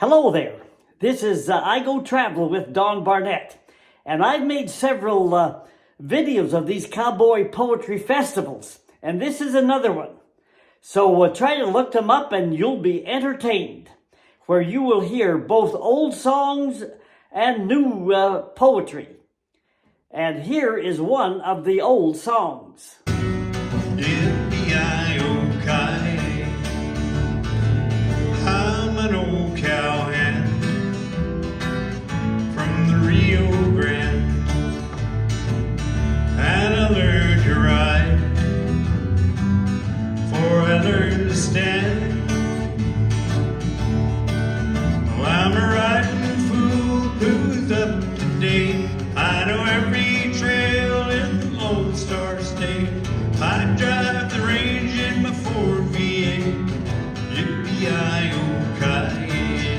Hello there. This is I Go Travel with Don Barnett, and I've made several videos of these cowboy poetry festivals, and this is another one. So try to look them up and you'll be entertained, where you will hear both old songs and new poetry. And here is one of the old songs. Yippee-yi-oh-ki-yay, I'm an old cowhand from the Rio Grande, and I learned to ride before I learned to stand. Well, I'm a riding fool who's up to date. I know every trail in the Lone Star State. I drive the range in my Ford V8. Yippee-yi-oh-ki-yay,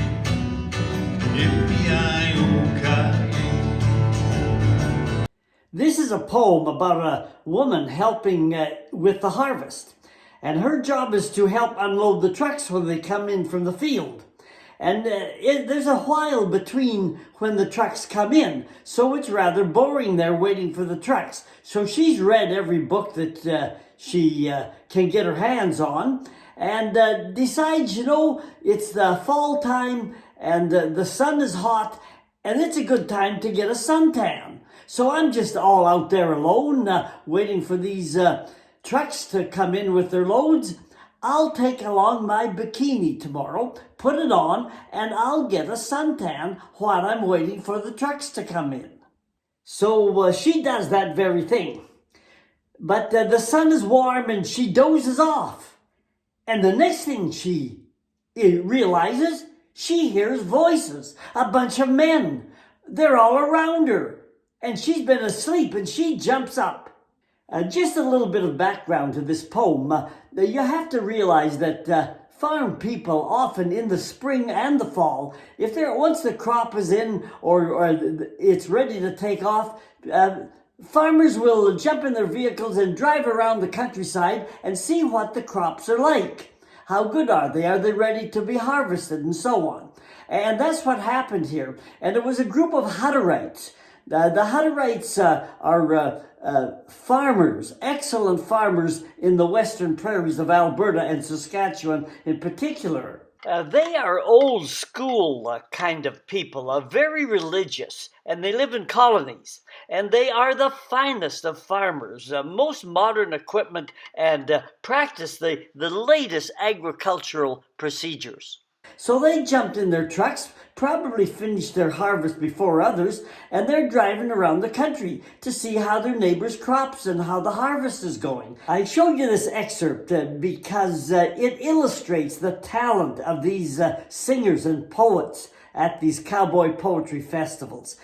yippee-yi-oh-ki-yay. This is a poem about a woman helping with the harvest. And her job is to help unload the trucks when they come in from the field. And there's a while between when the trucks come in, so it's rather boring there waiting for the trucks. So she's read every book that she can get her hands on, and decides, it's the fall time, and the sun is hot, and it's a good time to get a suntan. So I'm just all out there alone, waiting for these trucks to come in with their loads. I'll take along my bikini tomorrow, put it on, and I'll get a suntan while I'm waiting for the trucks to come in. So she does that very thing. But the sun is warm and she dozes off. And the next thing she realizes, she hears voices, a bunch of men. They're all around her. And she's been asleep and she jumps up. Just a little bit of background to this poem. You have to realize that farm people often in the spring and the fall, once the crop is in or it's ready to take off, farmers will jump in their vehicles and drive around the countryside and see what the crops are like. How good are they? Are they ready to be harvested? And so on. And that's what happened here. And it was a group of Hutterites. The Hutterites are farmers, excellent farmers in the western prairies of Alberta and Saskatchewan in particular. They are old school kind of people, very religious, and they live in colonies. And they are the finest of farmers, most modern equipment, and practice the latest agricultural procedures. So they jumped in their trucks, probably finished their harvest before others, and they're driving around the country to see how their neighbors' crops and how the harvest is going. I showed you this excerpt because it illustrates the talent of these singers and poets at these cowboy poetry festivals.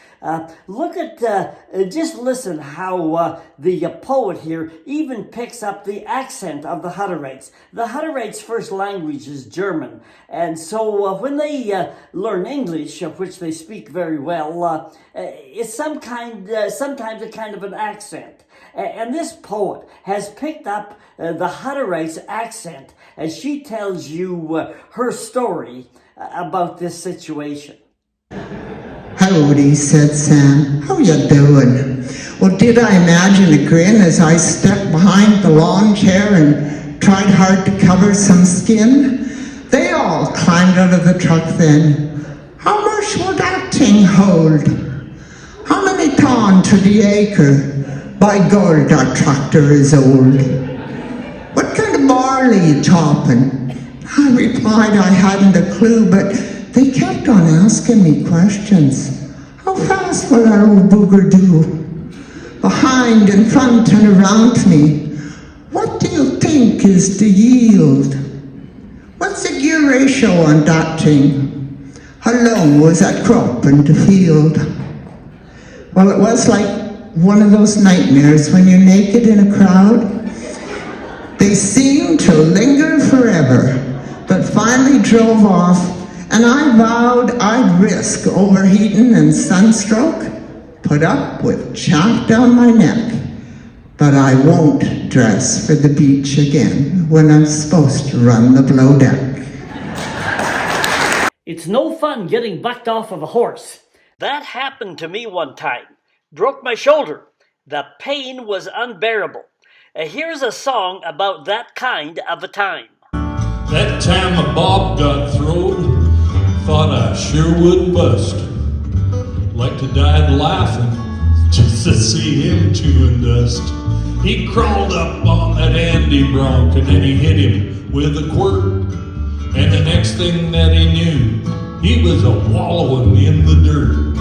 Just listen how the poet here even picks up the accent of the Hutterites. The Hutterites' first language is German, and so when they learn English, which they speak very well, it's sometimes a kind of an accent. And this poet has picked up the Hutterites' accent as she tells you her story about this situation. Howdy, said Sam. How you doing? Well, did I imagine a grin as I stepped behind the lawn chair and tried hard to cover some skin? They all climbed out of the truck then. How much will that thing hold? How many ton to the acre? By God, that tractor is old. What kind of barley you chopping? I replied I hadn't a clue, but they kept on asking me questions. How fast will that old booger do? Behind, in front, and around me. What do you think is the yield? What's the gear ratio on that thing? How long was that crop in the field? Well, it was like one of those nightmares when you're naked in a crowd. They seem to linger forever, but finally drove off, and I vowed I'd risk overheating and sunstroke, put up with chaff down my neck, but I won't dress for the beach again when I'm supposed to run the below deck. It's It's no fun getting bucked off of a horse. That happened to me one time. Broke my shoulder. The pain was unbearable. Here's a song about that kind of a time. That time a bob got throwed, thought I sure would bust. Like to die laughing just to see him chewing dust. He crawled up on that Andy bronc and then he hit him with a quirt. And the next thing that he knew, he was a wallowing in the dirt.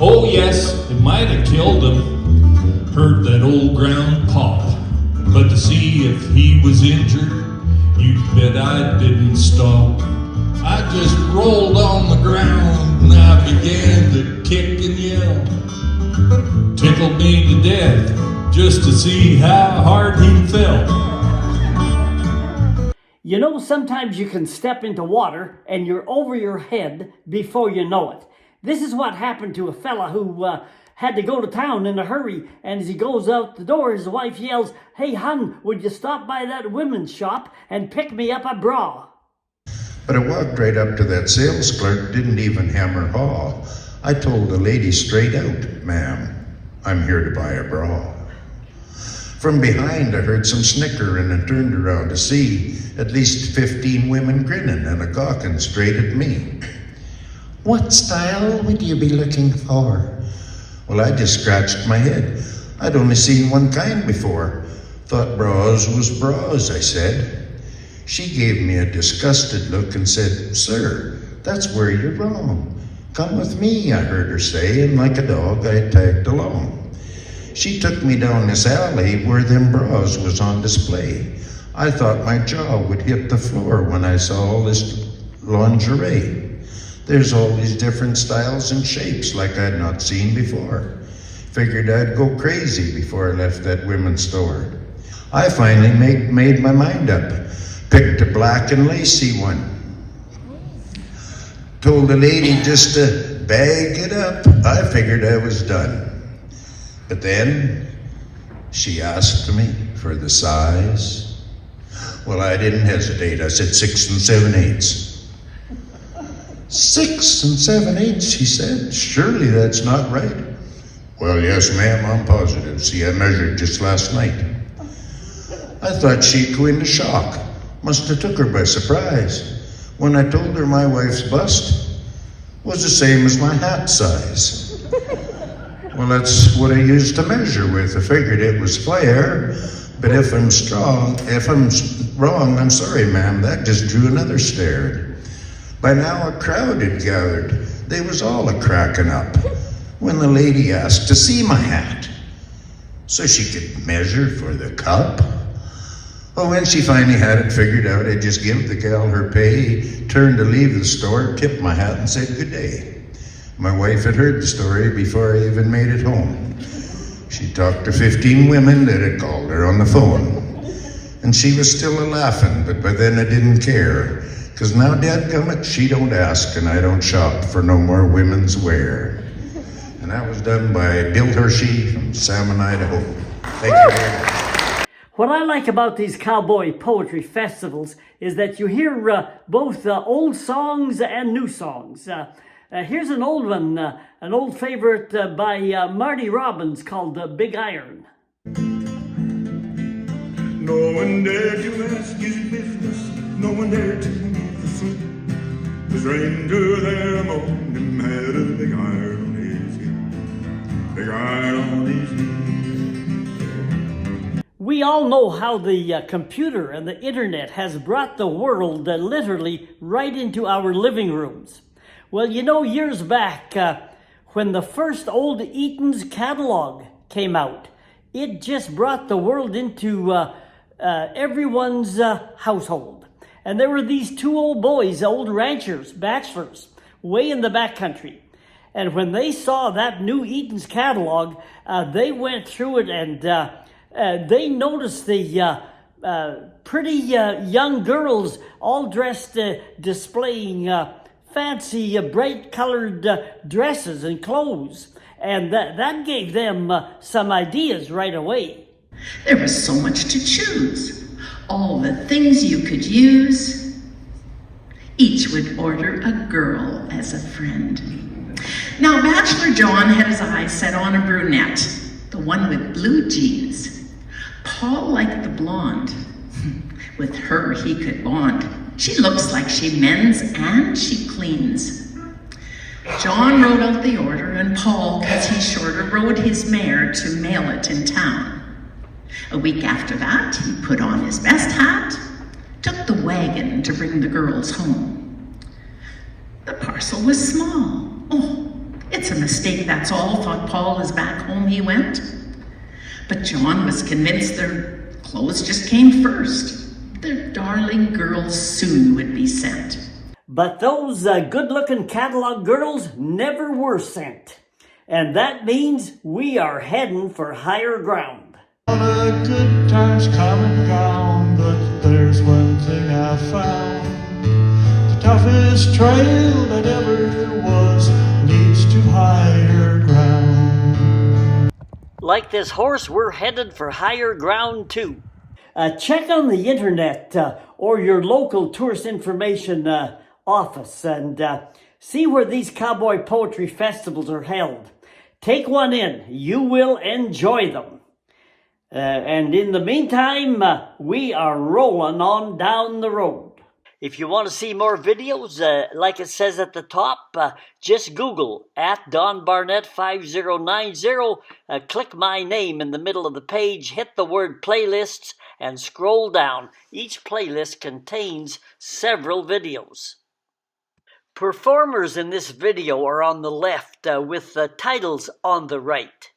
Oh yes, it might have killed him, heard that old ground pop. But to see if he was injured, you bet I didn't stop. I just rolled on the ground and I began to kick and yell. Tickled me to death just to see how hard he felt. You know, sometimes you can step into water and you're over your head before you know it. This is what happened to a fella who had to go to town in a hurry, and as he goes out the door, his wife yells, "Hey, hun, would you stop by that women's shop and pick me up a bra?" But I walked right up to that sales clerk, didn't even hem or haw. I told the lady straight out, "Ma'am, I'm here to buy a bra." From behind, I heard some snickering and turned around to see at least 15 women grinning and a gawking straight at me. "What style would you be looking for?" Well, I just scratched my head. I'd only seen one kind before. "Thought bras was bras," I said. She gave me a disgusted look and said, "Sir, that's where you're wrong. Come with me," I heard her say, and like a dog, I tagged along. She took me down this alley where them bras was on display. I thought my jaw would hit the floor when I saw all this lingerie. There's all these different styles and shapes like I'd not seen before. Figured I'd go crazy before I left that women's store. I finally made my mind up. Picked a black and lacy one. Told the lady just to bag it up. I figured I was done. But then she asked me for the size. Well, I didn't hesitate. I said 6 7/8. 6 7/8, she said. Surely that's not right. Well, yes, ma'am, I'm positive. See, I measured just last night. I thought she'd go into shock. Must have took her by surprise when I told her my wife's bust was the same as my hat size. Well, that's what I used to measure with. I figured it was fair, but if I'm wrong, I'm sorry, ma'am. That just drew another stare. By now a crowd had gathered. They was all a-cracking up when the lady asked to see my hat so she could measure for the cup. Well, when she finally had it figured out, I just give the gal her pay, turned to leave the store, tipped my hat and said good day. My wife had heard the story before I even made it home. She talked to 15 women that had called her on the phone. And she was still a-laughing, but by then I didn't care. 'Cause now, dadgummit, she don't ask and I don't shop for no more women's wear. And that was done by Bill Hershey from Salmon, Idaho. Thank you very much. What I like about these cowboy poetry festivals is that you hear both old songs and new songs. Here's an old one, an old favorite by Marty Robbins called Big Iron. No one dared to ask his business, no one dared to leave the fruit. The stranger there among them had a big iron on his head, big iron on his head. We all know how the computer and the internet has brought the world literally right into our living rooms. Well, you know, years back, when the first old Eaton's catalogue came out, it just brought the world into everyone's household. And there were these two old boys, old ranchers, bachelors, way in the backcountry. And when they saw that new Eaton's catalog, they went through it and they noticed the pretty young girls all dressed, displaying fancy, bright-colored dresses and clothes. And that gave them some ideas right away. There was so much to choose. All the things you could use. Each would order a girl as a friend. Now, Bachelor John had his eyes set on a brunette, the one with blue jeans. Paul liked the blonde. With her, he could bond. She looks like she mends and she cleans. John wrote out the order, and Paul, 'cause he's shorter, rode his mare to mail it in town. A week after that, he put on his best hat, took the wagon to bring the girls home. The parcel was small. Oh, it's a mistake, that's all, thought Paul as back home he went. But John was convinced their clothes just came first. Their darling girls soon would be sent. But those good-looking catalog girls never were sent. And that means we are heading for higher ground. All the good times come and gone, but there's one thing I found. The toughest trail that ever was leads to higher ground. Like this horse, we're headed for higher ground too. Check on the internet or your local tourist information office and see where these cowboy poetry festivals are held. Take one in. You will enjoy them. And in the meantime, we are rolling on down the road. If you want to see more videos, like it says at the top, just Google @DonBarnett5090. Click my name in the middle of the page, hit the word playlists, and scroll down. Each playlist contains several videos. Performers in this video are on the left with the titles on the right.